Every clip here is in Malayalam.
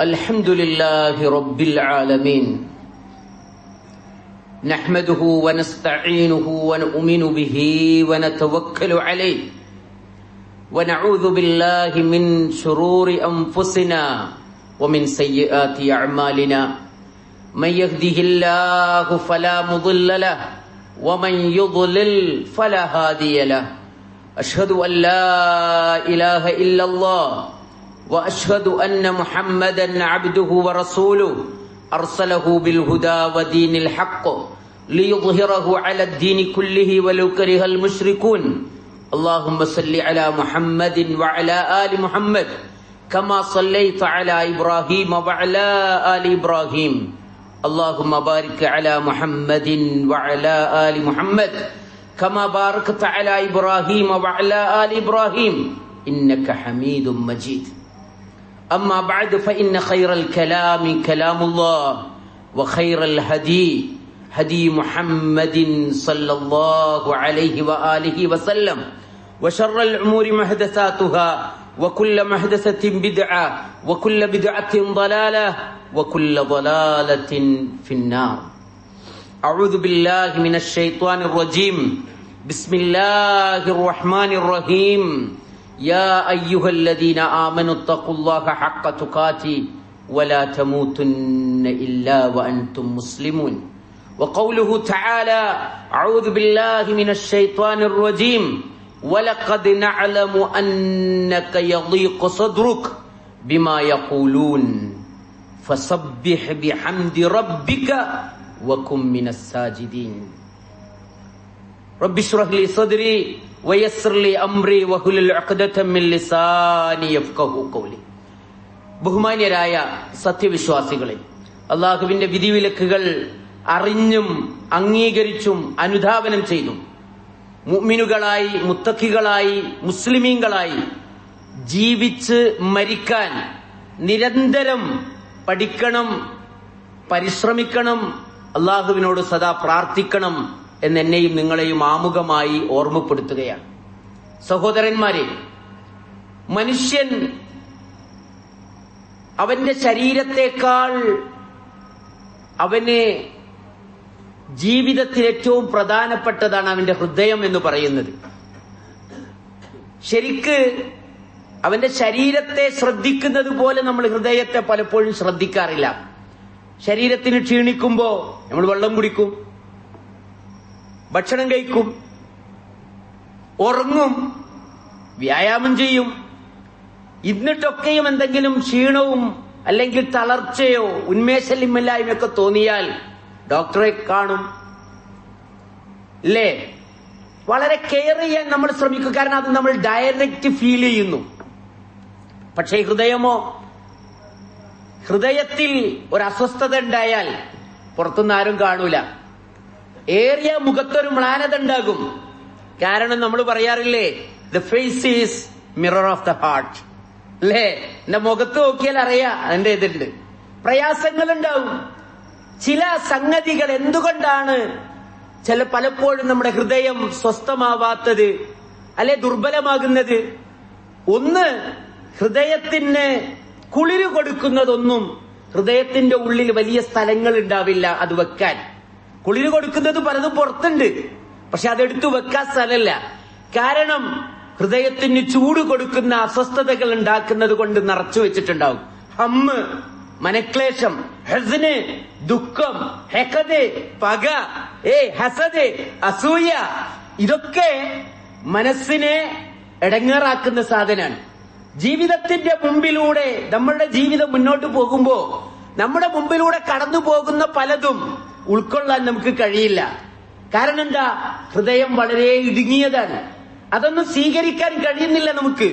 الحمد لله رب العالمين نحمده ونستعينه ونؤمن به ونتوكل عليه ونعوذ بالله من شرور أنفسنا ومن سيئات أعمالنا من يهده الله فلا مضل له ومن يضلل فلا هادي له أشهد أن لا إله إلا الله وأشهد أن محمدا عبده ورسوله أرسله بالهدى ودين الحق ليظهره على الدين كله ولو كره المشركون اللهم صل على محمد وعلى آل محمد كما صليت على إبراهيم وعلى آل إبراهيم اللهم بارك على محمد وعلى آل محمد كما باركت على إبراهيم وعلى آل إبراهيم إنك حميد مجيد أما بعد فإن خير الكلام كلام الله وخير الهدي هدي محمد صلى الله عليه وآله وسلم وشر الأمور محدثاتها وكل محدثة بدعة وكل بدعة ضلالة وكل ضلالة في النار أعوذ بالله من الشيطان الرجيم بسم الله الرحمن الرحيم يا أيها الذين آمنوا اتقوا الله حق تقاته ولا تموتن إلا وأنتم مسلمون وقوله تعالى أعوذ بالله من الشيطان الرجيم ولقد نعلم أنك يضيق صدرك بما يقولون فسبح بحمد ربك وكن من الساجدين رب اشرح لي صدري ويسر لي أمري واحلل عقدة من لساني يفقهوا قولي. ബഹുമാന്യരായ സത്യവിശ്വാസികളെ, അള്ളാഹുവിന്റെ വിധിവിലക്കുകൾ അറിഞ്ഞും അംഗീകരിച്ചും അനുധാവനം ചെയ്തും മുഅ്മിനുകളായി മുത്തഖികളായി മുസ്ലിമീങ്ങളായി ജീവിച്ച് മരിക്കാൻ നിരന്തരം പഠിക്കണം, പരിശ്രമിക്കണം, അള്ളാഹുവിനോട് സദാ പ്രാർത്ഥിക്കണം എന്നെന്നെയും നിങ്ങളെയും ആമുഖമായി ഓർമ്മപ്പെടുത്തുകയാണ്. സഹോദരന്മാരെ, മനുഷ്യൻ അവന്റെ ശരീരത്തെക്കാൾ അവന് ജീവിതത്തിൽ ഏറ്റവും പ്രധാനപ്പെട്ടതാണ് അവന്റെ ഹൃദയം എന്ന് പറയുന്നത്. ശരിക്ക് അവന്റെ ശരീരത്തെ ശ്രദ്ധിക്കുന്നത് പോലെ നമ്മൾ ഹൃദയത്തെ പലപ്പോഴും ശ്രദ്ധിക്കാറില്ല. ശരീരത്തിന് ക്ഷീണിക്കുമ്പോ നമ്മൾ വെള്ളം കുടിക്കും, ഭക്ഷണം കഴിക്കും, ഉറങ്ങും, വ്യായാമം ചെയ്യും. എന്നിട്ടൊക്കെയും എന്തെങ്കിലും ക്ഷീണവും അല്ലെങ്കിൽ തളർച്ചയോ ഉന്മേഷമില്ലായ്മയൊക്കെ തോന്നിയാൽ ഡോക്ടറെ കാണും, അല്ലേ? വളരെ കെയർ ചെയ്യാൻ നമ്മൾ ശ്രമിക്കും, കാരണം അത് നമ്മൾ ഡയറക്റ്റ് ഫീൽ ചെയ്യുന്നു. പക്ഷേ ഹൃദയമോ, ഹൃദയത്തിൽ ഒരു അസ്വസ്ഥത ഉണ്ടായാൽ പുറത്തുനിന്ന് ആരും കാണൂല. ഏറിയ മുഖത്തൊരു മ്ലാനത ഉണ്ടാകും. കാരണം നമ്മൾ പറയാറില്ലേ, the face is mirror of the heart, അല്ലേ? എന്റെ മുഖത്ത് നോക്കിയാൽ അറിയാം എന്റെ ഇതുണ്ട്. പ്രയാസങ്ങൾ ഉണ്ടാവും. ചില സംഗതികൾ എന്തുകൊണ്ടാണ് പലപ്പോഴും നമ്മുടെ ഹൃദയം സ്വസ്ഥമാവാത്തത്, അല്ലെ ദുർബലമാകുന്നത്? ഒന്ന്, ഹൃദയത്തിന് കുളിര് കൊടുക്കുന്നതൊന്നും ഹൃദയത്തിന്റെ ഉള്ളിൽ വലിയ സ്ഥലങ്ങൾ ഉണ്ടാവില്ല അത് വെക്കാൻ. കുളിര് കൊടുക്കുന്നത് പലതും പുറത്തുണ്ട്, പക്ഷെ അതെടുത്തു വെക്കാൻ സ്ഥലമല്ല. കാരണം ഹൃദയത്തിന് ചൂട് കൊടുക്കുന്ന അസ്വസ്ഥതകൾ ഉണ്ടാക്കുന്നത് കൊണ്ട് നിറച്ചു വെച്ചിട്ടുണ്ടാവും. ഹമ്മ്, മനക്ലേശം, ഹസ്ന്, ദുഃഖം, ഹെഖദ്, പക, ഹസദ്, അസൂയ, ഇതൊക്കെ മനസ്സിനെ ഇടങ്ങേറാക്കുന്ന സാധനമാണ്. ജീവിതത്തിന്റെ മുമ്പിലൂടെ നമ്മളുടെ ജീവിതം മുന്നോട്ട് പോകുമ്പോ നമ്മുടെ മുമ്പിലൂടെ കടന്നു പോകുന്ന പലതും ഉൾക്കൊള്ളാൻ നമുക്ക് കഴിയില്ല. കാരണം എന്താ? ഹൃദയം വളരെ ഇടുങ്ങിയതാണ്. അതൊന്നും സ്വീകരിക്കാൻ കഴിയുന്നില്ല നമുക്ക്.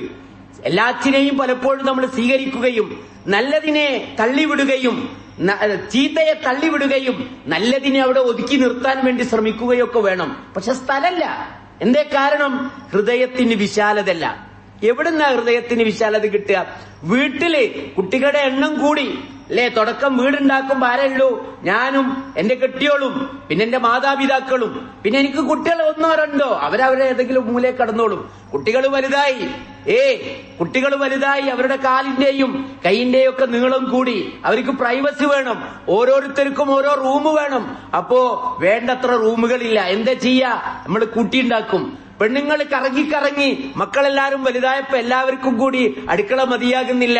എല്ലാറ്റിനെയും പലപ്പോഴും നമ്മൾ സ്വീകരിക്കുകയും നല്ലതിനെ തള്ളിവിടുകയും ചീത്തയെ തള്ളിവിടുകയും നല്ലതിനെ അവിടെ ഒതുക്കി നിർത്താൻ വേണ്ടി ശ്രമിക്കുകയൊക്കെ വേണം. പക്ഷെ സ്ഥലല്ല. എന്തേ കാരണം? ഹൃദയത്തിന് വിശാലതല്ല. എവിടുന്നാ ഹൃദയത്തിന് വിശാലത കിട്ടുക? വീട്ടില് കുട്ടികളുടെ എണ്ണം കൂടി, അല്ലേ? തുടക്കം വീടുണ്ടാക്കുമ്പോ ആരേ ഉള്ളൂ? ഞാനും എന്റെ കെട്ടിയോളും പിന്നെ എന്റെ മാതാപിതാക്കളും പിന്നെ എനിക്ക് കുട്ടികൾ ഒന്നോ രണ്ടോ, അവരവരെ ഏതെങ്കിലും മൂലയെ കടന്നോളും. കുട്ടികൾ വലുതായി, കുട്ടികൾ വലുതായി, അവരുടെ കാലിന്റെയും കൈയിന്റെയും ഒക്കെ നീളം കൂടി, അവർക്ക് പ്രൈവസി വേണം, ഓരോരുത്തർക്കും ഓരോ റൂം വേണം. അപ്പോ വേണ്ടത്ര റൂമുകളില്ല. എന്താ ചെയ്യാ? നമ്മൾ കൂട്ടിയുണ്ടാക്കും. പെണ്ണുങ്ങൾ കറങ്ങി മക്കളെല്ലാരും വലുതായപ്പോ എല്ലാവർക്കും കൂടി അടുക്കള മതിയാകുന്നില്ല.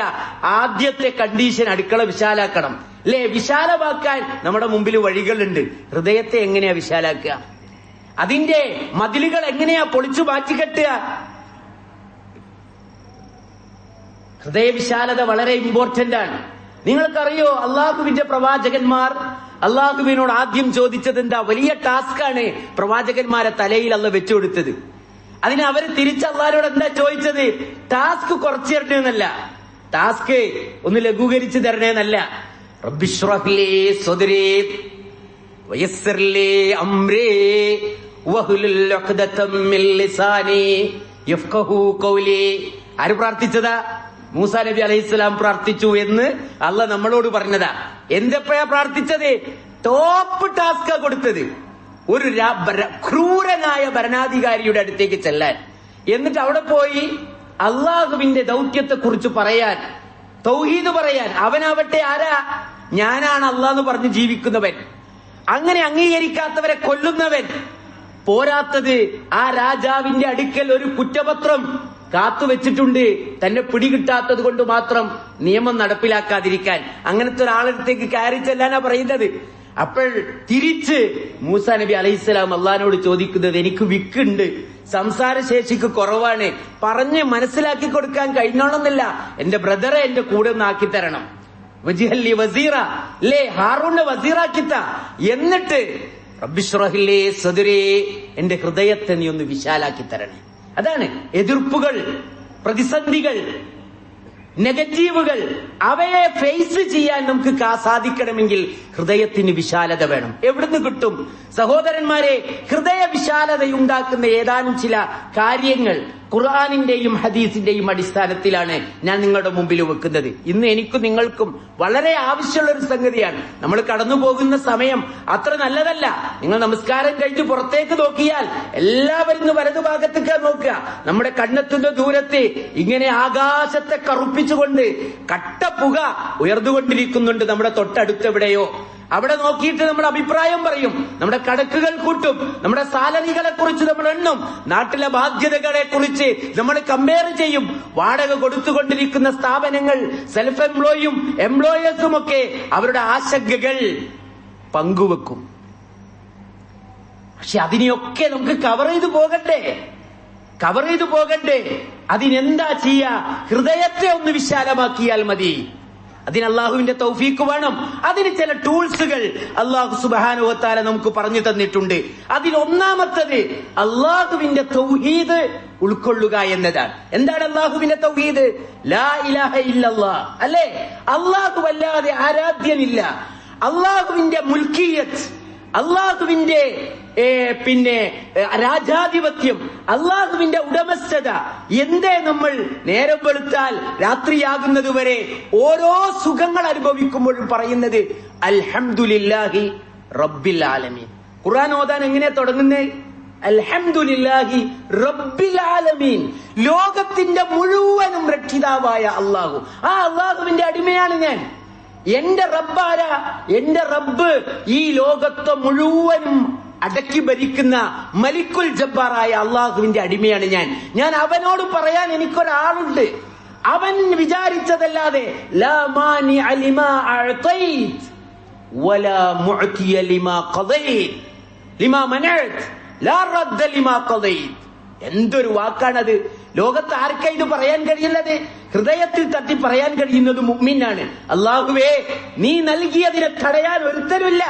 ആദ്യത്തെ കണ്ടീഷൻ അടുക്കള വിശാലാക്കണം, അല്ലേ? വിശാലമാക്കാൻ നമ്മുടെ മുമ്പിൽ വഴികളുണ്ട്. ഹൃദയത്തെ എങ്ങനെയാ വിശാലാക്കുക? അതിന്റെ മതിലുകൾ എങ്ങനെയാ പൊളിച്ചു മാറ്റിക്കെട്ടുക? ഹൃദയവിശാലത വളരെ ഇമ്പോർട്ടന്റ് ആണ്. നിങ്ങൾക്കറിയോ, അള്ളാഹുവിന്റെ പ്രവാചകന്മാർ അള്ളാഹുവിനോട് ആദ്യം ചോദിച്ചത് എന്താ? വലിയ ടാസ്കാണ് പ്രവാചകന്മാരെ തലയിൽ അള്ള വെച്ചുകൊടുത്തത്. അതിന് അവര് തിരിച്ച് അള്ളാഹിനോട് എന്താ ചോദിച്ചത്? ടാസ്ക് കുറച്ചു തരണേന്നല്ല, ടാസ്ക് ഒന്ന് ലഘൂകരിച്ചു തരണേന്നല്ല. റബ്ബിശ്റഹ് ലീ സ്വദ്രീ വയസ്സിർ ലീ അംരീ വഹ്ലുൽ ഉഖ്ദതം മിൻ ലിസാനി യഫ്ഖഹു ഖൗലി. ആര് പ്രാർത്ഥിച്ചതാ? മൂസാ നബി അലൈഹിസ്സലാം പ്രാർത്ഥിച്ചു എന്ന് അള്ള നമ്മളോട് പറഞ്ഞതാ. എന്തെപ്പോഴാ പ്രാർത്ഥിച്ചത്? ടോപ്പ് ടാസ്കാ കൊടുത്തത്, ഒരു ക്രൂരനായ ഭരണാധികാരിയുടെ അടുത്തേക്ക് ചെല്ലാൻ. എന്നിട്ട് അവിടെ പോയി അള്ളാഹുവിന്റെ ദൗത്യത്തെ കുറിച്ച് പറയാൻ, തൗഹീദ് പറയാൻ. അവനാവട്ടെ ആരാ? ഞാനാണ് അള്ളാഹ് എന്ന് പറഞ്ഞ് ജീവിക്കുന്നവൻ, അങ്ങനെ അംഗീകരിക്കാത്തവരെ കൊല്ലുന്നവൻ. പോരാത്തത് ആ രാജാവിന്റെ അടുക്കൽ ഒരു കുറ്റപത്രം കാത്തുവെച്ചിട്ടുണ്ട്, തന്നെ പിടികിട്ടാത്തത് കൊണ്ട് മാത്രം നിയമം നടപ്പിലാക്കാതിരിക്കാൻ. അങ്ങനത്തെ ഒരാളടുത്തേക്ക് കയറി ചെല്ലാനാ പറയുന്നത്. അപ്പോൾ തിരിച്ച് മൂസാ നബി അലൈഹിസ്സലാം അള്ളഹാനോട് ചോദിക്കുന്നത്, എനിക്ക് വിക്കുണ്ട്, സംസാരശേഷിക്ക് കുറവാണ്, പറഞ്ഞ് മനസ്സിലാക്കി കൊടുക്കാൻ കഴിഞ്ഞോണമെന്നില്ല, എന്റെ ബ്രദറെ എന്റെ കൂടെ ഒന്ന് ആക്കി തരണം. വജിഹല്ലി വസീറ, അല്ലേ? ഹാറൂനെ വസീറാക്കിത്ത. എന്നിട്ട് റബ്ബിശ്റഹ് ലീ സദ്രീ, എന്റെ ഹൃദയത്തെ നീ ഒന്ന് വിശാലാക്കി തരണേ. അതാണ് എതിർപ്പുകൾ, പ്രതിസന്ധികൾ, നെഗറ്റീവുകൾ, അവയെ ഫേസ് ചെയ്യാൻ നമുക്ക് സാധിക്കണമെങ്കിൽ ഹൃദയത്തിന് വിശാലത വേണം. എവിടുന്ന് കിട്ടും? സഹോദരന്മാരെ, ഹൃദയ വിശാലതയുണ്ടാക്കുന്ന ഏതാനും ചില കാര്യങ്ങൾ ഖുർആനിന്റെയും ഹദീസിന്റെയും അടിസ്ഥാനത്തിലാണ് ഞാൻ നിങ്ങളുടെ മുമ്പിൽ വെക്കുന്നത്. ഇന്ന് എനിക്കും നിങ്ങൾക്കും വളരെ ആവശ്യമുള്ള ഒരു സംഗതിയാണ്. നമ്മൾ കടന്നു പോകുന്ന സമയം അത്ര നല്ലതല്ല. നിങ്ങൾ നമസ്കാരം കഴിഞ്ഞ് പുറത്തേക്ക് നോക്കിയാൽ എല്ലാവരും വലതുഭാഗത്തേക്ക് നോക്കുക. നമ്മുടെ കണ്ണെത്തുന്ന ദൂരത്ത് ഇങ്ങനെ ആകാശത്തെ കറുപ്പിച്ചുകൊണ്ട് കട്ടപ്പുക ഉയർന്നുകൊണ്ടിരിക്കുന്നുണ്ട് നമ്മുടെ തൊട്ടടുത്തെവിടെയോ. അവിടെ നോക്കിയിട്ട് നമ്മൾ അഭിപ്രായം പറയും, നമ്മുടെ കണക്കുകൾ കൂട്ടും, നമ്മുടെ സാലറികളെ കുറിച്ച് നമ്മൾ എണ്ണും, നാട്ടിലെ ബാധ്യതകളെ കുറിച്ച് നമ്മൾ കമ്പയർ ചെയ്യും. വാടക കൊടുത്തുകൊണ്ടിരിക്കുന്ന സ്ഥാപനങ്ങൾ, സെൽഫ് എംപ്ലോയും എംപ്ലോയേഴ്സും ഒക്കെ അവരുടെ ആശങ്കകൾ പങ്കുവെക്കും. പക്ഷെ അതിനെയൊക്കെ നമുക്ക് കവർ ചെയ്തു പോകണ്ടേ? അതിനെന്താ ചെയ്യാ? ഹൃദയത്തെ ഒന്ന് വിശാലമാക്കിയാൽ മതി. അതിന് അള്ളാഹുവിന്റെ തൗഫീക്ക് വേണം. അതിന് ചില ടൂൾസുകൾ അള്ളാഹു സുബ്ഹാനഹു വ തആല നമുക്ക് പറഞ്ഞു തന്നിട്ടുണ്ട്. അതിലൊന്നാമത്തത് അള്ളാഹുവിന്റെ തൗഹീദ് ഉൾക്കൊള്ളുക എന്നതാണ്. എന്താണ് അള്ളാഹുവിന്റെ തൗഹീദ്? ലാ ഇലാഹ ഇല്ലല്ലാഹ്, അല്ലേ? അള്ളാഹു അല്ലാതെ ആരാധ്യനില്ല. അള്ളാഹുവിന്റെ മുൽക്കിയത്ത്, അള്ളാഹുവിന്റെ രാജാധിപത്യം, അള്ളാഹുവിന്റെ ഉടമസ്ഥത. എന്തേ നമ്മൾ നേരം വെളുത്താൽ രാത്രിയാകുന്നതുവരെ ഓരോ സുഖങ്ങൾ അനുഭവിക്കുമ്പോഴും പറയുന്നത് അൽഹംദുലില്ലാഹി റബ്ബിൽ ആലമീൻ. ഖുർആൻ ഓതാൻ എങ്ങനെ തുടങ്ങുന്നത്? അൽഹംദുലില്ലാഹി റബ്ബിൽ ആലമീൻ. ലോകത്തിന്റെ മുഴുവനും രക്ഷിതാവായ അള്ളാഹു, ആ അള്ളാഹുവിന്റെ അടിമയാണ് ഞാൻ. എന്റെ റബ്ബാരാ? എന്റെ റബ്ബ് ഈ ലോകത്തെ മുഴുവനും അടക്കി ഭരിക്കുന്ന മലിക്കുൽ ജബ്ബാറായ അള്ളാഹുവിന്റെ അടിമയാണ് ഞാൻ അവനോട് പറയാൻ എനിക്കൊരാളുണ്ട്. അവൻ വിചാരിച്ചതല്ലാതെ ലാ മാനിഅ ലിമാ അഅതൈത് വലാ മുഅതിയ ലിമാ ഖദൈത് ലിമാ മനഅത് ലാ റദ്ദ ലിമാ ഖദൈത്. എന്തൊരു വാക്കാണത്! ലോകത്ത് ആർക്കാ ഇത് പറയാൻ കഴിയുന്നത്? ഹൃദയത്തിൽ തട്ടി പറയാൻ കഴിയുന്നത് മുഅ്മിനാണ്. അല്ലാഹുവേ, നീ നൽകിയതിനെ തടയാൻ ഒരുത്തനുമില്ല,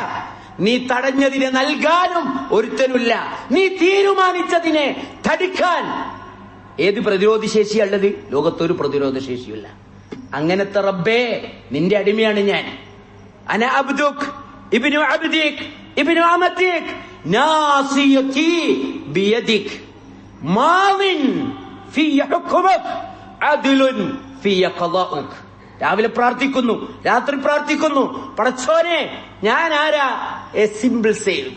നീ തടഞ്ഞതിനെ നൽകാനും ഒരുത്തനുമില്ല, നീ തീരുമാനിച്ചതിനെ തടുക്കാൻ ഏത് പ്രതിരോധശേഷിയുള്ളത്? ലോകത്തൊരു പ്രതിരോധശേഷിയില്ല. അങ്ങനത്തെ റബ്ബേ, നിന്റെ അടിമയാണ് ഞാൻ. അന അബ്ദുക് ഇബ്നു അബ്ദിക് ഇബ്നു അമതിക് നാസിയതി ബിയദിക് മാവിൻ ഫിയ ഹുക്മുക് അദ്ലുൻ ഫിയ ഖളാഉക്. രാവിലെ പ്രാർത്ഥിക്കുന്നു, രാത്രി പ്രാർത്ഥിക്കുന്നു. പടച്ചോനെ, ഞാൻ ആരാ? എ സിമ്പിൾ സേവ്,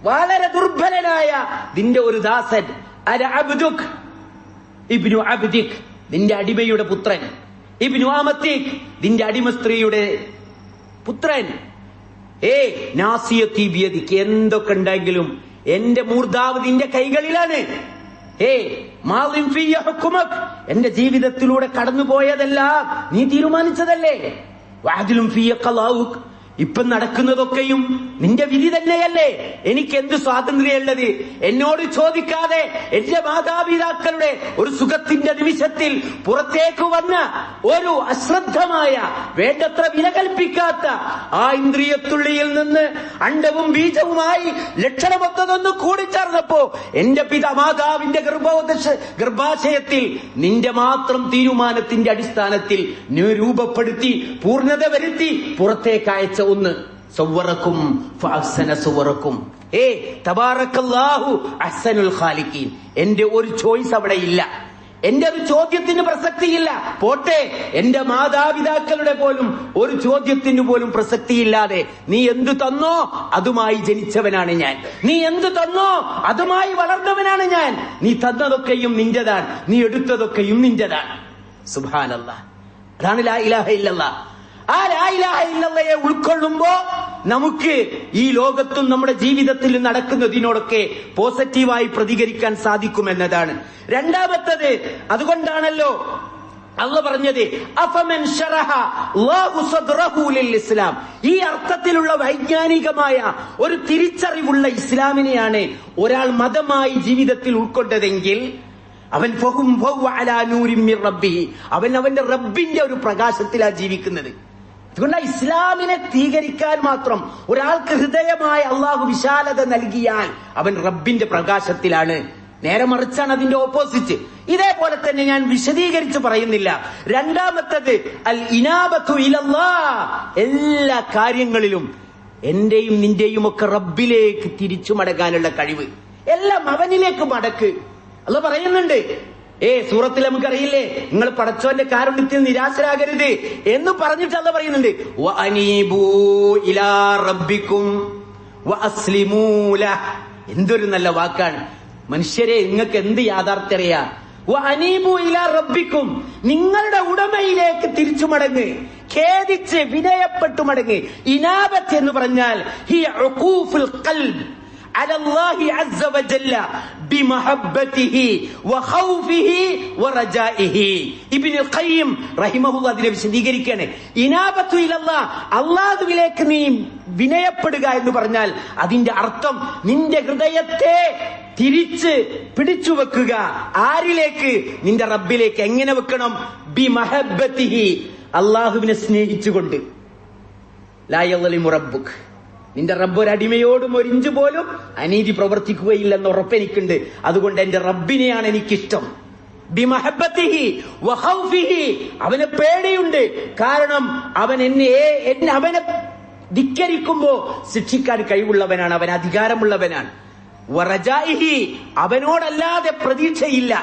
വളരെ ദുർബലനായ നിന്റെ ഒരു ദാസൻ. അന അബ്ദുക് ഇബ്നു അബ്ദിക്, നിന്റെ അടിമയുടെ പുത്രൻ. ഇബ്നു അമത്തിക്, നിന്റെ അടിമ സ്ത്രീയുടെ പുത്രൻ. നാസിയത്തി ബിയദിക്, എന്തൊക്കെ ഉണ്ടെങ്കിലും എന്റെ മൂർധാവ് നിന്റെ കൈകളിലാണ്. മാലിം ഫിയ ഹുക്മുക്, എന്റെ ജീവിതത്തിലൂടെ കടന്നുപോയതെല്ലാം നീ തീരുമാനിച്ചതല്ലേ. വഅദ്ലും ഫിയ ഖളാഉക്, ഇപ്പം നടക്കുന്നതൊക്കെയും നിന്റെ വിധി തന്നെയല്ലേ. എനിക്ക് എന്ത് സ്വാതന്ത്ര്യമുള്ളത്? എന്നോട് ചോദിക്കാതെ എന്റെ മാതാപിതാക്കളുടെ ഒരു സുഖത്തിന്റെ നിമിഷത്തിൽ പുറത്തേക്ക് വന്ന ഒരു അശ്രദ്ധമായ, വേണ്ടത്ര വില കൽപ്പിക്കാത്ത ആ ഇന്ദ്രിയത്തുള്ളിയിൽ നിന്ന് അണ്ഡവും ബീജവുമായി ലക്ഷണമൊത്തതൊന്ന് കൂടിച്ചേർന്നപ്പോ എന്റെ മാതാവിന്റെ ഗർഭാശയത്തിൽ നിന്റെ മാത്രം തീരുമാനത്തിന്റെ അടിസ്ഥാനത്തിൽ നീ രൂപപ്പെടുത്തി പൂർണ്ണത വരുത്തി പുറത്തേക്ക് അയച്ച ഒന്ന്. സവ്വറക്കും ഫഅഹ്സന സുവറക്കും. തബാറക്കല്ലാഹു അഹ്സനുൽ ഖാലിഖീൻ. എന്റെ ഒരു ചോയ്സ് അവിടെ ഇല്ല, എന്റെ ഒരു ചോദ്യത്തിന് പ്രസക്തിയില്ല. പോട്ടെ, എന്റെ മാതാപിതാക്കളുടെ പോലും ഒരു ചോദ്യത്തിന് പോലും പ്രസക്തിയില്ലാതെ നീ എന്തു തന്നോ അതുമായി ജനിച്ചവനാണ് ഞാൻ. നീ എന്തു തന്നോ അതുമായി വളർന്നവനാണ് ഞാൻ. നീ തന്നതൊക്കെയും നിന്റേതാണ്, നീ എടുത്തതൊക്കെയും നിന്റേതാണ്. സുബ്ഹാനല്ലാഹ്. അതാണ് ലാ ഇലാഹ ഇല്ലല്ലാഹ്. ആ ലാ ഇലാഹ ഇല്ലല്ലയെ ഉൾക്കൊള്ളുമ്പോ നമുക്ക് ഈ ലോകത്തും നമ്മുടെ ജീവിതത്തിൽ നടക്കുന്നതിനോടൊക്കെ പോസിറ്റീവായി പ്രതികരിക്കാൻ സാധിക്കുമെന്നതാണ്. രണ്ടാമത്തത്, അതുകൊണ്ടാണല്ലോ അല്ലാഹു പറഞ്ഞത് അഫമൻ ശറഹ അല്ലാഹു സദ്റഹു ലിൽ ഇസ്ലാം. ഈ അർത്ഥത്തിലുള്ള വൈജ്ഞാനികമായ ഒരു തിരിച്ചറിവുള്ള ഇസ്ലാമിനെയാണ് ഒരാൾ മതമായി ജീവിതത്തിൽ ഉൾക്കൊണ്ടതെങ്കിൽ അവൻ അവൻ അവന്റെ റബ്ബിന്റെ ഒരു പ്രകാശത്തിലാണ് ജീവിക്കുന്നത്. അതുകൊണ്ട് ഇസ്ലാമിനെ സ്വീകരിക്കാൻ മാത്രം ഒരാൾക്ക് ഹൃദയമായ അള്ളാഹു വിശാലത നൽകിയാൽ അവൻ റബ്ബിന്റെ പ്രകാശത്തിലാണ്. നേരെ മറിച്ചാണ് അതിന്റെ ഓപ്പോസിറ്റ്. ഇതേപോലെ തന്നെ ഞാൻ വിശദീകരിച്ച് പറയുന്നില്ല. രണ്ടാമത്തത് അൽ ഇനാബത്തു ഇലല്ലാഹ്. എല്ലാ കാര്യങ്ങളിലും എന്റെയും നിന്റെയും ഒക്കെ റബ്ബിലേക്ക് തിരിച്ചു മടങ്ങാനുള്ള കഴിവ്, എല്ലാം അവനിലേക്ക് മടക്ക്. അല്ലാഹു പറയുന്നുണ്ട്, സൂറത്തിൽ നമുക്കറിയില്ലേ, നിങ്ങൾ പടച്ചോന്റെ കാരുണ്യത്തിൽ നിരാശരാകരുത് എന്ന് പറഞ്ഞിട്ട് അല്ലാഹു പറയുന്നുണ്ട്, വഅനീബൂ ഇലാ റബ്ബിക്കും വഅസ്ലിമൂ ലഹ്. എന്തൊരു നല്ല വാക്കാണ്. മനുഷ്യരെ, നിങ്ങൾക്ക് എന്ത് യാഥാർത്ഥ്യറിയാ? വഅനീബൂ ഇലാ റബ്ബിക്കും, നിങ്ങളുടെ ഉടമയിലേക്ക് തിരിച്ചു മടങ്ങ്, ഖേദിച്ച് വിനയപ്പെട്ടു മടങ്ങ്. ഇനാബത്ത് എന്ന് പറഞ്ഞാൽ ഹിയ ഉഖൂഫുൽ ഖൽബ് على الله عز وجل بمحبته وخوفه ورجائه. ഇബ്നുൽ ഖയ്യിം റഹിമഹുല്ലാഹ് അതിനെ വിശദീകരിക്കുകയാണ്. ഇനാബത്തു ഇലല്ലാഹ്, അല്ലാഹുവിലേക്ക് നീ വിനയപ്പെടുക എന്ന് പറഞ്ഞാൽ അതിന്റെ അർത്ഥം നിന്റെ ഹൃദയത്തെ തിരിച്ച് പിടിച്ചു വെക്കുക. ആരിലേക്ക്? നിന്റെ റബ്ബിലേക്ക്. എങ്ങനെ വെക്കണം? ബിമഹബ്ബതിഹി, അല്ലാഹുവിനെ സ്നേഹിച്ചുകൊണ്ട്. ലാ യളിമു റബ്ബുക, നിന്റെ റബ്ബ് ഒരടിമയോടും ഒരു ഇഞ്ച് പോലും അനീതി പ്രവർത്തിക്കുകയില്ലെന്ന് ഉറപ്പെനിക്കുണ്ട്. അതുകൊണ്ട് എന്റെ റബ്ബിനെയാണ് എനിക്കിഷ്ടം. ബിമഹബ്ബതിഹി വഖൗഫിഹി, അവനെ പേടിയുണ്ട്. കാരണം അവൻ അവനെ ധിക്കരിക്കുമ്പോ ശിക്ഷിക്കാൻ കഴിവുള്ളവനാണ്, അവൻ അധികാരമുള്ളവനാണ്. വറജാഇഹി, അവനോടല്ലാതെ പ്രതീക്ഷയില്ല.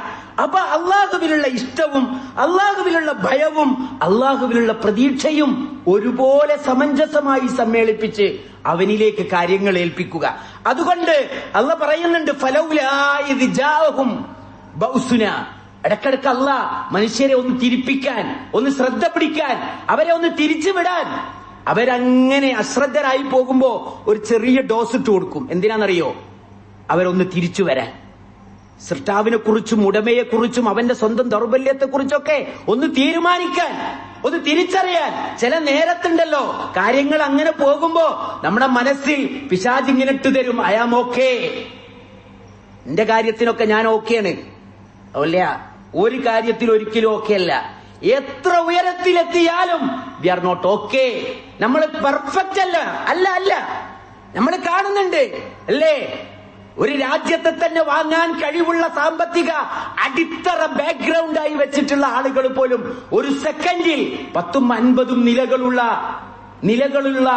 അപ്പൊ അള്ളാഹുവിലുള്ള ഇഷ്ടവും അള്ളാഹുവിലുള്ള ഭയവും അള്ളാഹുവിലുള്ള പ്രതീക്ഷയും ഒരുപോലെ സമഞ്ജസമായി സമ്മേളിപ്പിച്ച് അവനിലേക്ക് കാര്യങ്ങൾ ഏൽപ്പിക്കുക. അതുകൊണ്ട് അല്ലാഹു പറയുന്നുണ്ട്, ഫലൗലാ ഇദ് ജാഅഹും ബൗസുന. ഇടക്കിടക്ക് അല്ലാഹ് മനുഷ്യരെ ഒന്ന് തിരിപ്പിക്കാൻ, ഒന്ന് ശ്രദ്ധ പിടിക്കാൻ, അവരെ ഒന്ന് തിരിച്ചുവിടാൻ. അവരങ്ങനെ അശ്രദ്ധരായി പോകുമ്പോ ഒരു ചെറിയ ഡോസ് ഇട്ട് കൊടുക്കും. എന്തിനാണെന്നറിയോ? അവരൊന്ന് തിരിച്ചു വരാൻ, സൃഷ്ടാവിനെ കുറിച്ചും ഉടമയെക്കുറിച്ചും അവന്റെ സ്വന്തം ദൗർബല്യത്തെക്കുറിച്ചൊക്കെ ഒന്ന് തീരുമാനിക്കാൻ, ഒന്ന് തിരിച്ചറിയാൻ. ചില നേരത്തുണ്ടല്ലോ കാര്യങ്ങൾ അങ്ങനെ പോകുമ്പോ നമ്മുടെ മനസ്സിൽ പിശാച് ഇങ്ങനെ ഇട്ട് തരും, ഐ ആം ഓക്കേ, എന്റെ കാര്യത്തിനൊക്കെ ഞാൻ ഓക്കെയാണ്. അല്ല, ഒരു കാര്യത്തിൽ ഒരിക്കലും ഓക്കെ അല്ല. എത്ര ഉയരത്തിലെത്തിയാലും വി ആർ നോട്ട് ഓക്കെ. നമ്മൾ പെർഫെക്റ്റ് അല്ല, അല്ല അല്ല. നമ്മൾ കാണുന്നുണ്ട് അല്ലേ, ഒരു രാജ്യത്തെ തന്നെ വാങ്ങാൻ കഴിവുള്ള സാമ്പത്തിക അടിത്തറ ബാക്ക്ഗ്രൗണ്ടായി വെച്ചിട്ടുള്ള ആളുകൾ പോലും ഒരു സെക്കൻഡിൽ 10ഉം 50ഉം നിലകളുള്ള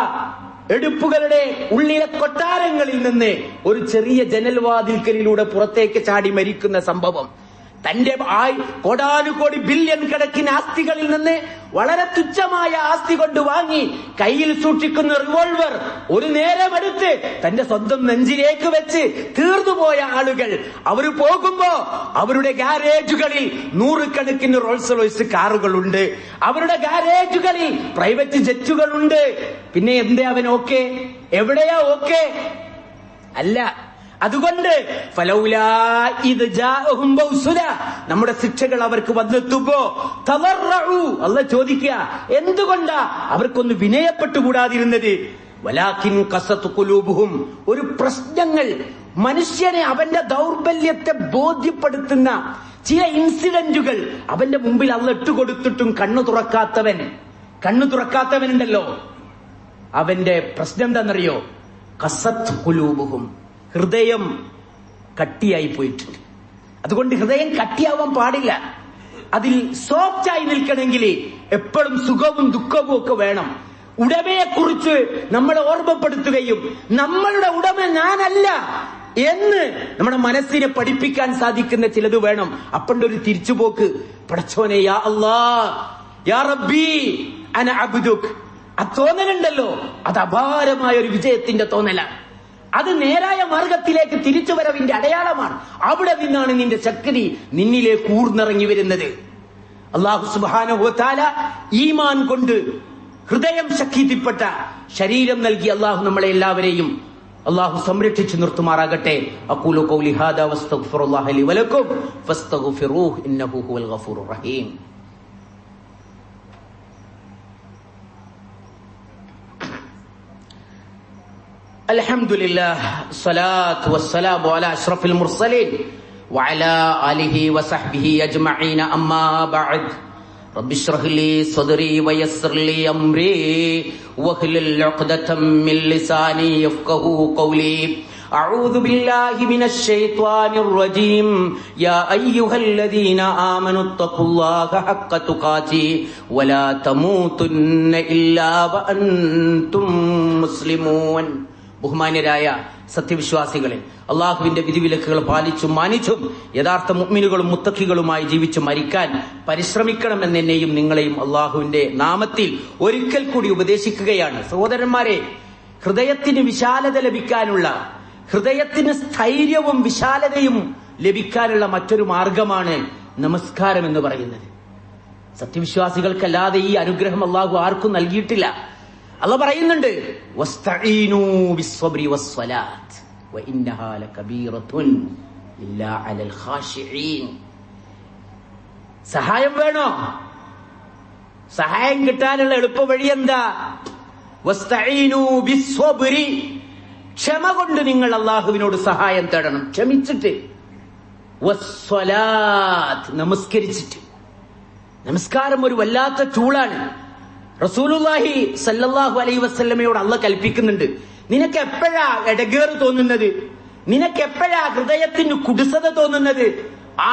എടുപ്പുകളുടെ ഉള്ളിലെ കൊട്ടാരങ്ങളിൽ നിന്ന് ഒരു ചെറിയ ജനൽവാതിൽക്കലിലൂടെ പുറത്തേക്ക് ചാടി മരിക്കുന്ന സംഭവം. തന്റെ കോടാനുകോടി ബില്യൺ കണക്കിന് ആസ്തികളിൽ നിന്ന് വളരെ തുച്ഛമായ ആസ്തി കൊണ്ട് വാങ്ങി കയ്യിൽ സൂക്ഷിക്കുന്ന റിവോൾവർ ഒരു നേരമെടുത്ത് തന്റെ സ്വന്തം നെഞ്ചിലേക്ക് വെച്ച് തീർന്നുപോയ ആളുകൾ അവർ പോകുമ്പോ അവരുടെ ഗാരേജുകളിൽ നൂറുകണക്കിന് റോൾസ് റോയ്സ് കാറുകളുണ്ട്, അവരുടെ ഗാരേജുകളിൽ പ്രൈവറ്റ് ജെറ്റുകളുണ്ട്. പിന്നെ എന്തേ അവൻ ഓക്കെ? എവിടെയാ ഓക്കെ? അല്ല. അതുകൊണ്ട് നമ്മുടെ ശിക്ഷകൾ അവർക്ക് വന്നെത്തുമ്പോ അല്ലാഹു ചോദിക്കുക, എന്തുകൊണ്ടാ അവർക്കൊന്ന് വിനയപ്പെട്ടുകൂടാതിരുന്നത്? വലാകിൻ ഖസത് ഖുലൂബുഹും, ഒരു പ്രശ്നങ്ങൾ മനുഷ്യനെ അവന്റെ ദൗർബല്യത്തെ ബോധ്യപ്പെടുത്തുന്ന ചില ഇൻസിഡന്റുകൾ അവന്റെ മുമ്പിൽ അള്ള ഇട്ടുകൊടുത്തിട്ടും കണ്ണു തുറക്കാത്തവനുണ്ടല്ലോ, അവന്റെ പ്രശ്നം എന്താണെന്നറിയോ? ഖസത് ഖുലൂബുഹും, ഹൃദയം കട്ടിയായി പോയിട്ടുണ്ട്. അതുകൊണ്ട് ഹൃദയം കട്ടിയാവാൻ പാടില്ല. അതിൽ സോഫ്റ്റായി നിൽക്കണമെങ്കിൽ എപ്പോഴും സുഖവും ദുഃഖവും ഒക്കെ വേണം. ഉടമയെക്കുറിച്ച് നമ്മളെ ഓർമ്മപ്പെടുത്തുകയും നമ്മളുടെ ഉടമ ഞാനല്ല എന്ന് നമ്മുടെ മനസ്സിനെ പഠിപ്പിക്കാൻ സാധിക്കുന്ന ചിലത് വേണം. അപ്പണ്ട് ഒരു തിരിച്ചുപോക്ക്, പടച്ചോനെ യാ അല്ലാ യാ റബ്ബി അന അബ്ദുക്, ആ തോന്നലുണ്ടല്ലോ, അത് അപാരമായ ഒരു വിജയത്തിന്റെ തോന്നലാണ്. അത് നേരായ മാർഗത്തിലേക്ക് തിരിച്ചുവരവിന്റെ അടയാളമാണ്. അവിടെ നിന്നാണ് നിന്റെ ശക്തി നിന്നിലേക്ക് ഊർന്നിറങ്ങി വരുന്നത്. അല്ലാഹു സുബ്ഹാനഹു വ തആല ഈമാൻ കൊണ്ട് ഹൃദയം ശക്തിപ്പെട്ട ശരീരം നൽകി അല്ലാഹു നമ്മളെ എല്ലാവരെയും അല്ലാഹു സംരക്ഷിച്ചു നിർത്തുമാറാകട്ടെ. അഖൂലു ഖൗലി ഹാദാ വസ്തഗ്ഫിറുല്ലാഹ ലി വലക്കും ഫസ്തഗ്ഫിറൂഹു ഇന്നഹു ഹുവൽ ഗഫൂറുർ റഹീം. അൽഹംദുലില്ലാഹ് സ്വലാത്തു വസ്സലാമു അലാ അഷ്റഫിൽ മുർസലീൻ വഅലാ ആലിഹി വസഹ്ബിഹി അജ്മഈന അമ്മാ ബഅദ്. റബ്ബി ഇശ്റഹ് ലി സദ്രി വയസ്സിർ ലി അംരി വഹ്ലുൽ ഉഖ്ദതം മിൻ ലിസാനി യഫ്ഖഹു ഖൗലി. അഊദു ബില്ലാഹി മിനശ് ശൈത്വാനിർ റജീം. യാ അയ്യുഹല്ലദീന ആമനു തഖുല്ലാഹ ഹഖ്ക തുഖാതി വലാ തമൂതുന്ന ഇല്ലാ വഅൻതും മുസ്ലിമൂൻ. ബഹുമാന്യരായ സത്യവിശ്വാസികളെ, അള്ളാഹുവിന്റെ വിധിവിലക്കുകൾ പാലിച്ചും മാനിച്ചും യഥാർത്ഥ മുഅ്മിനുകളും മുത്തഖികളുമായി ജീവിച്ചു മരിക്കാൻ പരിശ്രമിക്കണമെന്ന് എന്നെയും നിങ്ങളെയും അള്ളാഹുവിന്റെ നാമത്തിൽ ഒരിക്കൽ കൂടി ഉപദേശിക്കുകയാണ്. സഹോദരന്മാരെ, ഹൃദയത്തിന് വിശാലത ലഭിക്കാനുള്ള, ഹൃദയത്തിന് സ്ഥൈര്യവും വിശാലതയും ലഭിക്കാനുള്ള മറ്റൊരു മാർഗമാണ് നമസ്കാരം എന്ന് പറയുന്നത്. സത്യവിശ്വാസികൾക്കല്ലാതെ ഈ അനുഗ്രഹം അള്ളാഹു ആർക്കും നൽകിയിട്ടില്ല. അല്ലാഹു പറയുന്നുണ്ട്, വസ്തഈനൂ ബിസ്സബ്രി വസ്സലാത്ത് വഇന്നഹാ ലകബീറത്തുൻ ഇല്ലാ അലൽ ഖാശിഈൻ. സഹായം വേണോ? സഹായം കിട്ടാനുള്ള എളുപ്പ വഴി എന്താ? വസ്തഈനൂ ബിസ്സബ്രി, ക്ഷമ കൊണ്ട് നിങ്ങൾ അള്ളാഹുവിനോട് സഹായം തേടണം, ക്ഷമിച്ചിട്ട്. വസ്സലാത്ത്, നമസ്കരിച്ചിട്ട്. നമസ്കാരം ഒരു വല്ലാത്ത ടൂളാണ്. റസൂലുള്ളാഹി സല്ലല്ലാഹു അലൈഹി വസല്ലമയോട് അള്ളാഹ് കൽപ്പിക്കുന്നുണ്ട്, നിനക്ക് എപ്പോഴാ എടങ്ങേറ് തോന്നുന്നത്? നിനക്ക് എപ്പോഴാ ഹൃദയത്തിന് കുടുസത തോന്നുന്നത്?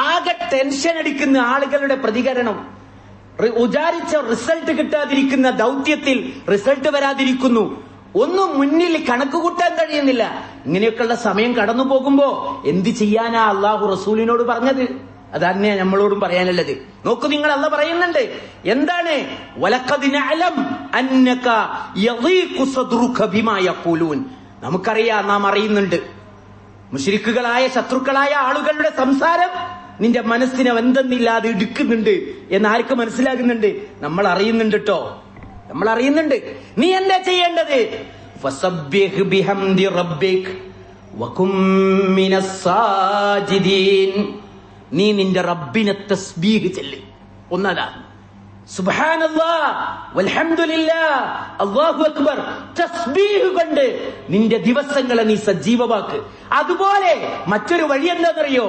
ആകെ ടെൻഷൻ അടിക്കുന്ന ആളുകളുടെ പ്രതികരണം, വിചാരിച്ച റിസൾട്ട് കിട്ടാതിരിക്കുന്ന ദൗത്യത്തിൽ റിസൾട്ട് വരാതിരിക്കുന്നു, ഒന്നും മുന്നിൽ കണക്ക് കൂട്ടാൻ കഴിയുന്നില്ല. ഇങ്ങനെയൊക്കെയുള്ള സമയം കടന്നു പോകുമ്പോ എന്ത് ചെയ്യാനാ അള്ളാഹു റസൂലിനോട് പറഞ്ഞത്? അതന്നെ നമ്മളോടും പറയാനുള്ളത്. നോക്കൂ, നിങ്ങൾ അല്ലാഹു പറയുന്നുണ്ട്, എന്താണ്? വലഖദ് നഅലം അന്നക യളീഖു സദ്റുക ബിമാ യഖൂലൂൻ. നമുക്കറിയാം, നാം അറിയുന്നുണ്ട്, മുശ്രിക്കുകളായ ശത്രുക്കളായ ആളുകളുടെ സംസാരം നിന്റെ മനസ്സിനെ എന്തെന്നില്ലാതെ ഇടുക്കുന്നുണ്ട് എന്ന് ആർക്ക് മനസ്സിലാകുന്നുണ്ട്? നമ്മൾ അറിയുന്നുണ്ട് കേട്ടോ, നമ്മൾ അറിയുന്നുണ്ട്. നീ എന്താ ചെയ്യേണ്ടത്? ഫസബ്ബിഹ് ബിഹംദി റബ്ബിക് വകും മിനസ് സാജിദീൻ. നീ നിന്റെ റബ്ബിനെ തസ്ബീഹ് ചൊല്ല്. ഒന്നതാ, സുബ്ഹാനല്ലാഹ് വൽഹംദുലില്ലാഹ് അല്ലാഹു അക്ബർ. തസ്ബീഹ് കൊണ്ട് നിന്റെ ദിവസങ്ങളെ നീ സജീവമാക്ക്. അതുപോലെ മറ്റൊരു വഴി എന്താണെന്നറിയോ?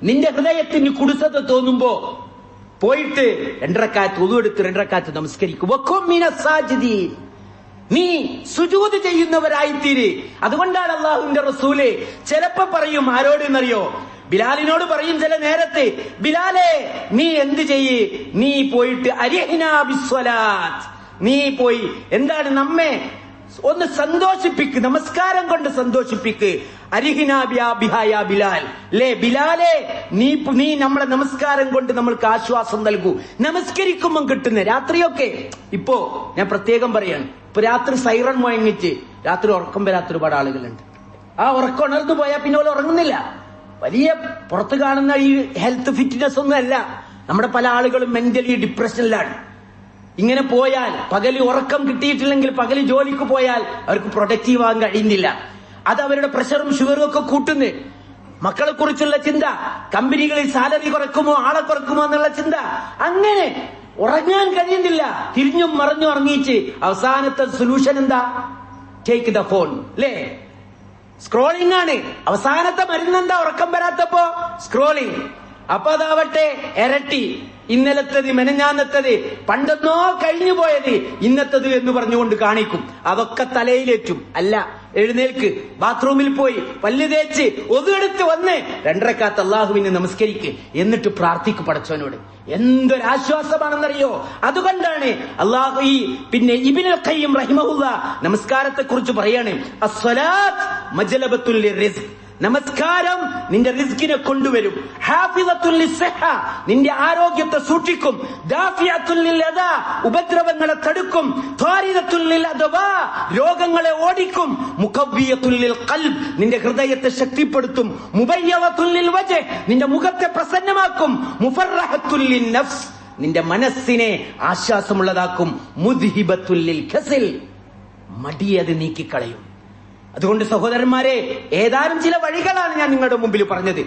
നിന്റെ ഹൃദയത്തിന് കുടുസത തോന്നുമ്പോ പോയിട്ട് 2 റക്അത്ത് വുളു എടുത്ത് 2 റക്അത്ത് നമസ്കരിക്കും. വകും മിനസ് സാജിദീൻ. നീ സുജൂദ് ചെയ്യുന്നവരായിത്തീര്. അതുകൊണ്ടാണ് അല്ലാഹുവിന്റെ റസൂല് ചിലപ്പോ പറയും, ആരോട് എന്നറിയോ? ബിലാലിനോട് പറയും ചില നേരത്തെ, ബിലാലെ നീ എന്ത് ചെയ്യ്, നീ പോയിട്ട് അരിഹ്നാ ബിസ്സലാത്ത്, നീ പോയി എന്താണ് നമ്മെ ഒന്ന് സന്തോഷിപ്പിക്ക്, നമസ്കാരം കൊണ്ട് സന്തോഷിപ്പിക്ക്. അരിഹിനാബിഹായ ബിലാൽ, ലേ ബിലാലെ, നീ നമ്മളെ നമസ്കാരം കൊണ്ട് നമ്മൾക്ക് ആശ്വാസം നൽകൂ. നമസ്കരിക്കുമ്പോൾ കിട്ടുന്ന രാത്രിയൊക്കെ, ഇപ്പോ ഞാൻ പ്രത്യേകം പറയാണ്, ഇപ്പൊ രാത്രി സൈറൺ മുഴങ്ങിച്ച് രാത്രി ഉറക്കം വരാത്ത ഒരുപാട് ആളുകളുണ്ട്. ആ ഉറക്കം ഉണർന്നു പോയാൽ പിന്നെ ഓല് ഉറങ്ങുന്നില്ല. വലിയ പുറത്ത് കാണുന്ന ഈ ഹെൽത്ത് ഫിറ്റ്നസ് ഒന്നും അല്ല. നമ്മുടെ പല ആളുകളും മെന്റലി ഡിപ്രഷനിലാണ്. ഇങ്ങനെ പോയാൽ പകല് ഉറക്കം കിട്ടിയിട്ടില്ലെങ്കിൽ പകല് ജോലിക്ക് പോയാൽ അവർക്ക് പ്രൊഡക്റ്റീവ് ആകാൻ കഴിയുന്നില്ല. അത് അവരുടെ പ്രഷറും ഷുഗറും ഒക്കെ കൂട്ടുന്നു. മക്കളെ കുറിച്ചുള്ള ചിന്ത, കമ്പനികളിൽ സാലറി കുറക്കുമോ ആളെ കുറക്കുമോ എന്നുള്ള ചിന്ത, അങ്ങനെ ഉറങ്ങാൻ കഴിയുന്നില്ല. തിരിഞ്ഞും മറിഞ്ഞും ഉറങ്ങിച്ച് അവസാനത്തെ സൊല്യൂഷൻ എന്താ? ടേക്ക് ദ ഫോൺ, അല്ലേ? സ്ക്രോളിംഗ് ആണ് അവസാനത്തെ മരുന്നെന്താ? ഉറക്കം വരാത്തപ്പോ സ്ക്രോളിംഗ്. അപ്പൊ അതാവട്ടെ ഇരട്ടി, ഇന്നലത്തത് മെനഞ്ഞാന്നത്തത്, പണ്ടെന്നോ കഴിഞ്ഞു പോയത് ഇന്നത്തത് എന്ന് പറഞ്ഞുകൊണ്ട് കാണിക്കും. അതൊക്കെ തലയിലേറ്റും. അല്ല, എഴുന്നേൽക്ക്, ബാത്റൂമിൽ പോയി പല്ല് തേച്ച് ഒതുവെടുത്ത് വന്ന് 2 റക്അത്ത് അള്ളാഹുവിനെ നമസ്കരിക്ക്, എന്നിട്ട് പ്രാർത്ഥിക്ക് പടച്ചവനോട്. എന്തൊരാശ്വാസമാണെന്നറിയോ? അതുകൊണ്ടാണ് അള്ളാഹു പിന്നെ ഇബ്നുൽ ഖയ്യിം റഹിമഹുല്ലാ നമസ്കാരത്തെ കുറിച്ച് പറയാണ്, അസ്സലാത്ത് മജ്ലബത്തുൽ ലിർസിഖ്, നമസ്കാരം നിന്റെ റിസ്കിനെ കൊണ്ടുവരും. ഹാഫിളത്തുൽ ലിസ്സഹ, നിന്റെ ആരോഗ്യത്തെ സൂക്ഷിക്കും. ദാഫിയത്തുൽ ലിൽഅദാ, ഉപദ്രവങ്ങളെ തടുക്കും. ത്വാരിദത്തുൽ ലിൽഅദവാ, രോഗങ്ങളെ ഓടിക്കും. മുഖവ്വിയത്തുൽ ലിൽഖൽബ്, നിന്റെ ഹൃദയത്തെ ശക്തിപ്പെടുത്തും. മുബയ്യവത്തുൽ ലിൽവജ്ഹ്, നിന്റെ മുഖത്തെ പ്രസന്നമാക്കും. മുഫർറഹത്തുൽ ലിന്നഫ്സ്, നിന്റെ മനസ്സിനെ ആശ്വാസമുള്ളതാക്കും. മുദ്ഹിബത്തുൽ ലിൽകസൽ, മടിയത് നീക്കിക്കളയും. അതുകൊണ്ട് സഹോദരന്മാരെ, ഏതാനും ചില വഴികളാണ് ഞാൻ നിങ്ങളുടെ മുമ്പിൽ പറഞ്ഞത്.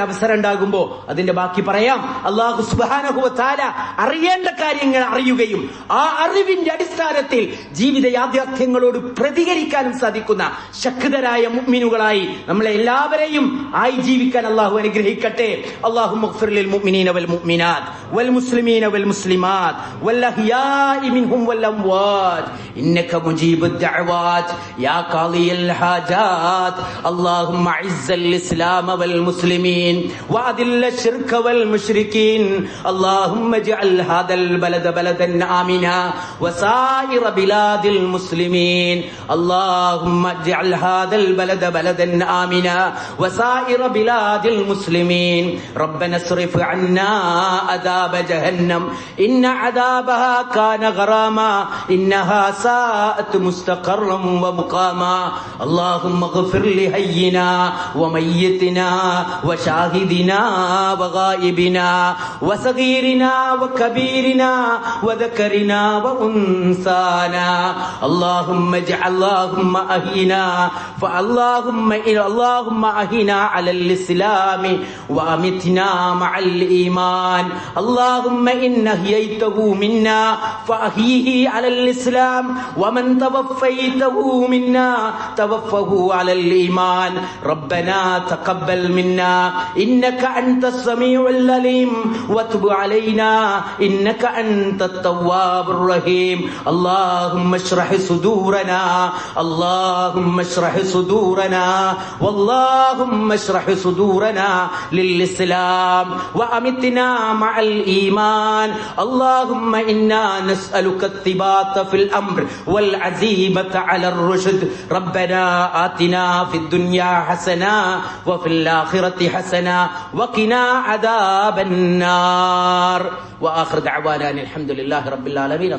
അവസരം ഉണ്ടാകുമ്പോ അതിന്റെ ബാക്കി പറയാം. അല്ലാഹു സുബ്ഹാനഹു വ തആല അറിയേണ്ട കാര്യങ്ങൾ അറിയുകയും ആ അറിവിന്റെ അടിസ്ഥാനത്തിൽ ജീവിത യാഥാർത്ഥ്യങ്ങളോട് പ്രതികരിക്കാനും സാധിക്കുന്ന ശക്തരായ മുഅ്മിനുകളായി നമ്മളെ എല്ലാവരെയും ആയി ജീവിക്കാൻ അല്ലാഹു അനുഗ്രഹിക്കട്ടെ. അല്ലാഹുമ്മ ഗ്ഫിർ ലിൽ മുഅ്മിനീന വൽ മുഅ്മിനാത്ത് വൽ മുസ്ലിമീന വൽ മുസ്ലിമാത്ത് വൽ അഹ്യാഇ മിൻഹും വൽ അംവാത് ഇന്നക മുജീബുദ് ദഅവാത് യാ ഖാദി الحاجات. اللهم اعز الاسلام والمسلمين واذل الشرك والمشركين. اللهم اجعل هذا البلد بلدا امنا وسائر بلاد المسلمين. اللهم اجعل هذا البلد بلدا امنا وسائر بلاد المسلمين. ربنا اصرف عنا عذاب جهنم ان عذابها كان غراما انها ساءت مستقرا ومقاما. اللهم اغفر لحينا وميتنا وشاهدنا وغائبنا وصغيرنا وكبيرنا وذكرنا وانثانا. اللهم اجعل اللهم احينا على الاسلام وامتنا مع الايمان. اللهم ان احييته منا فاحيه على الاسلام ومن توفيته منا توفه على الإيمان. ربنا تقبل منا إنك أنت السميع العليم وتب علينا إنك أنت التواب الرحيم. اللهم اشرح صدورنا، اللهم اشرح صدورنا، واللهم اشرح صدورنا للإسلام وأمتنا مع الإيمان. اللهم إنا نسألك الثبات في الأمر والعزيمة على الرشد. ربنا آتنا في الدنيا حسنة وفي الآخرة حسنة وقنا عذاب النار. وآخر دعوانا الحمد لله رب العالمين.